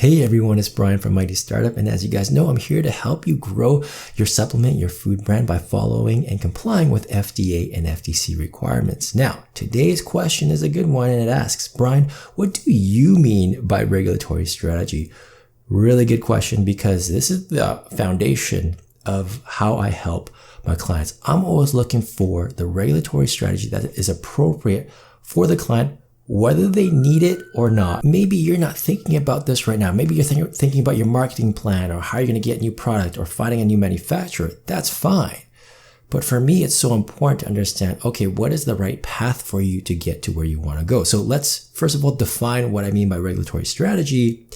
Hey everyone, it's Brian from Mighty Startup, and as you guys know, I'm here to help you grow your supplement, your food brand by following and complying with FDA and FTC requirements. Now, today's question is a good one, and it asks, Brian, what do you mean by regulatory strategy? Really good question, because this is the foundation of how I help my clients. I'm always looking for the regulatory strategy that is appropriate for the client, whether they need it or not. Maybe you're not thinking about this right now. Maybe you're thinking about your marketing plan or how you're going to get a new product or finding a new manufacturer. That's fine. But for me, it's so important to understand, okay, what is the right path for you to get to where you want to go? So let's first of all define what I mean by regulatory strategy.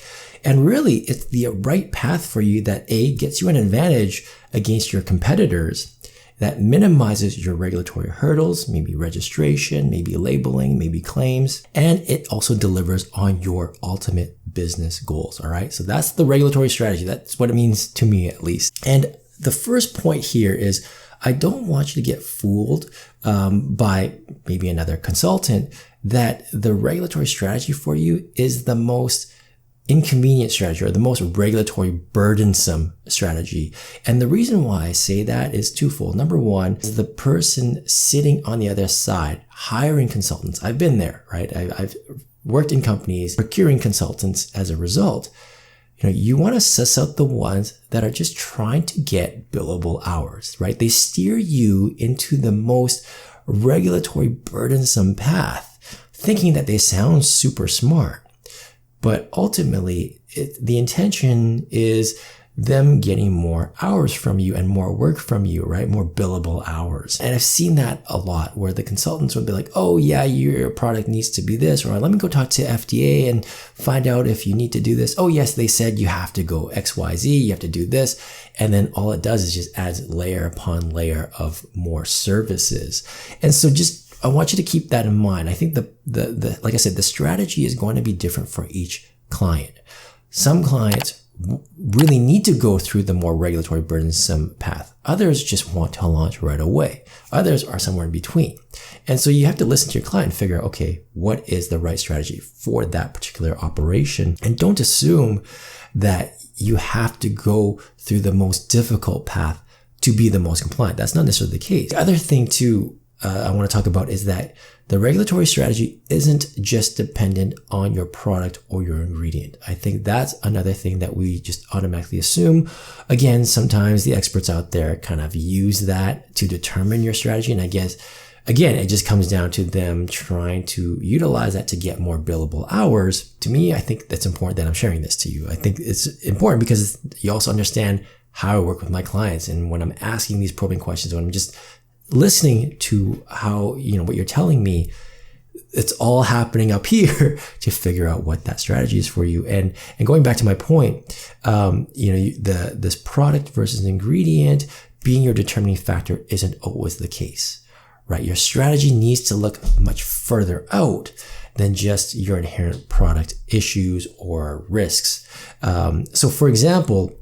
And really, it's the right path for you that A, gets you an advantage against your competitors, that minimizes your regulatory hurdles, maybe registration, maybe labeling, maybe claims, and it also delivers on your ultimate business goals, all right? So that's the regulatory strategy. That's what it means to me, at least. And the first point here is I don't want you to get fooled by maybe another consultant that the regulatory strategy for you is the most inconvenient strategy or the most regulatory burdensome strategy. And the reason why I say that is twofold. Number one is the person sitting on the other side, hiring consultants. I've been there, right? I've worked in companies procuring consultants as a result. You want to suss out the ones that are just trying to get billable hours, right? They steer you into the most regulatory burdensome path, thinking that they sound super smart. But ultimately, the intention is them getting more hours from you and more work from you, right? More billable hours. And I've seen that a lot where the consultants would be like, oh yeah, your product needs to be this, or let me go talk to FDA and find out if you need to do this. Oh yes, they said you have to go XYZ, you have to do this. And then all it does is just adds layer upon layer of more services. And so I want you to keep that in mind. I think like I said, the strategy is going to be different for each client. Some clients really need to go through the more regulatory burdensome path. Others just want to launch right away. Others are somewhere in between. And so you have to listen to your client and figure out, okay, what is the right strategy for that particular operation? And don't assume that you have to go through the most difficult path to be the most compliant. That's not necessarily the case. The other thing too, I want to talk about is that the regulatory strategy isn't just dependent on your product or your ingredient. I think that's another thing that we just automatically assume. Again, sometimes the experts out there kind of use that to determine your strategy. And I guess, again, it just comes down to them trying to utilize that to get more billable hours. To me, I think that's important that I'm sharing this to you. I think it's important because you also understand how I work with my clients. And when I'm asking these probing questions, when I'm just listening to how, what you're telling me, it's all happening up here to figure out what that strategy is for you. And going back to my point, this product versus ingredient being your determining factor isn't always the case, right? Your strategy needs to look much further out than just your inherent product issues or risks. So for example,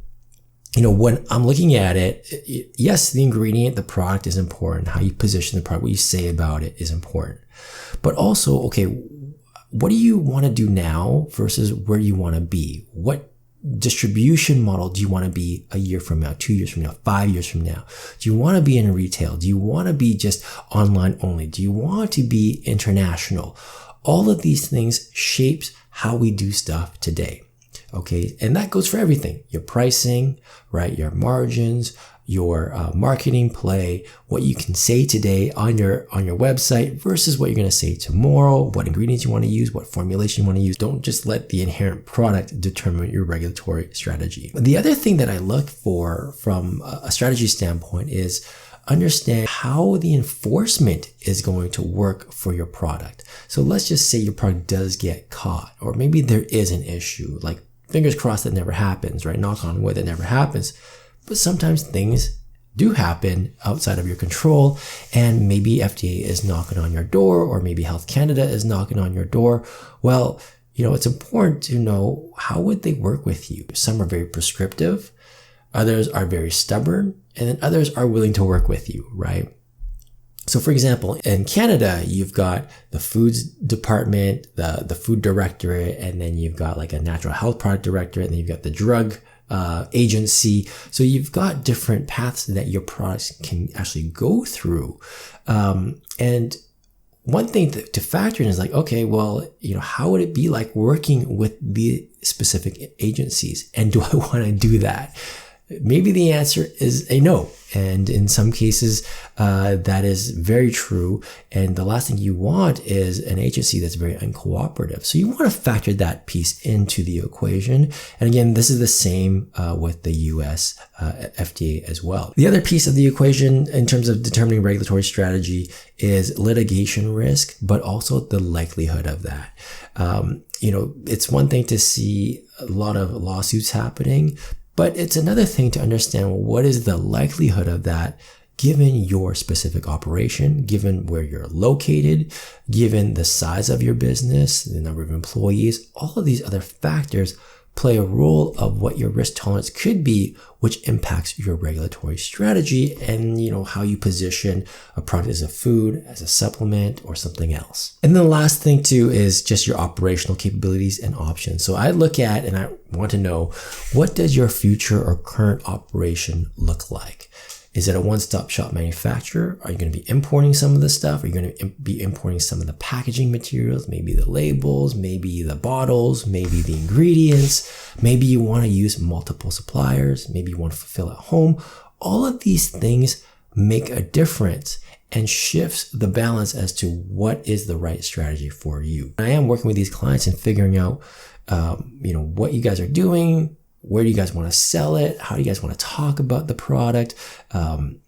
when I'm looking at it, yes, the ingredient, the product is important. How you position the product, what you say about it is important. But also, okay, what do you want to do now versus where you want to be? What distribution model do you want to be a year from now, 2 years from now, 5 years from now? Do you want to be in retail? Do you want to be just online only? Do you want to be international? All of these things shapes how we do stuff today. Okay. And that goes for everything, your pricing, right? Your margins, your marketing play, what you can say today on your website versus what you're going to say tomorrow, what ingredients you want to use, what formulation you want to use. Don't just let the inherent product determine your regulatory strategy. The other thing that I look for from a strategy standpoint is understand how the enforcement is going to work for your product. So let's just say your product does get caught, or maybe there is an issue, like fingers crossed that never happens, right? Knock on wood, that never happens. But sometimes things do happen outside of your control, and maybe FDA is knocking on your door, or maybe Health Canada is knocking on your door. Well, it's important to know, how would they work with you? Some are very prescriptive, others are very stubborn, and then others are willing to work with you, right? So for example, in Canada, you've got the foods department, the food directorate, and then you've got like a natural health product directorate, and then you've got the drug agency. So you've got different paths that your products can actually go through. And one thing to factor in is like, okay, well, how would it be like working with the specific agencies? And do I want to do that? Maybe the answer is a no. And in some cases, that is very true. And the last thing you want is an agency that's very uncooperative. So you want to factor that piece into the equation. And again, this is the same with the US FDA as well. The other piece of the equation in terms of determining regulatory strategy is litigation risk, but also the likelihood of that. It's one thing to see a lot of lawsuits happening, but it's another thing to understand what is the likelihood of that given your specific operation, given where you're located, given the size of your business, the number of employees. All of these other factors play a role of what your risk tolerance could be, which impacts your regulatory strategy and, how you position a product as a food, as a supplement, or something else. And then the last thing too is just your operational capabilities and options. So I look at and I want to know, what does your future or current operation look like? Is it a one-stop shop manufacturer? Are you going to be importing some of the stuff? Are you going to be importing some of the packaging materials, maybe the labels, maybe the bottles, maybe the ingredients? Maybe you want to use multiple suppliers. Maybe you want to fulfill at home. All of these things make a difference and shifts the balance as to what is the right strategy for you. I am working with these clients and figuring out, what you guys are doing. Where do you guys want to sell it? How do you guys want to talk about the product? And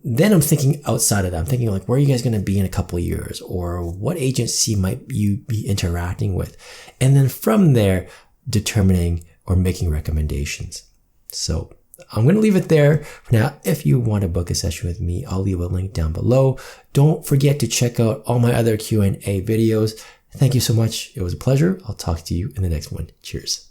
then I'm thinking outside of that. I'm thinking like, where are you guys going to be in a couple of years? Or what agency might you be interacting with? And then from there, determining or making recommendations. So I'm going to leave it there for now. If you want to book a session with me, I'll leave a link down below. Don't forget to check out all my other Q&A videos. Thank you so much. It was a pleasure. I'll talk to you in the next one. Cheers.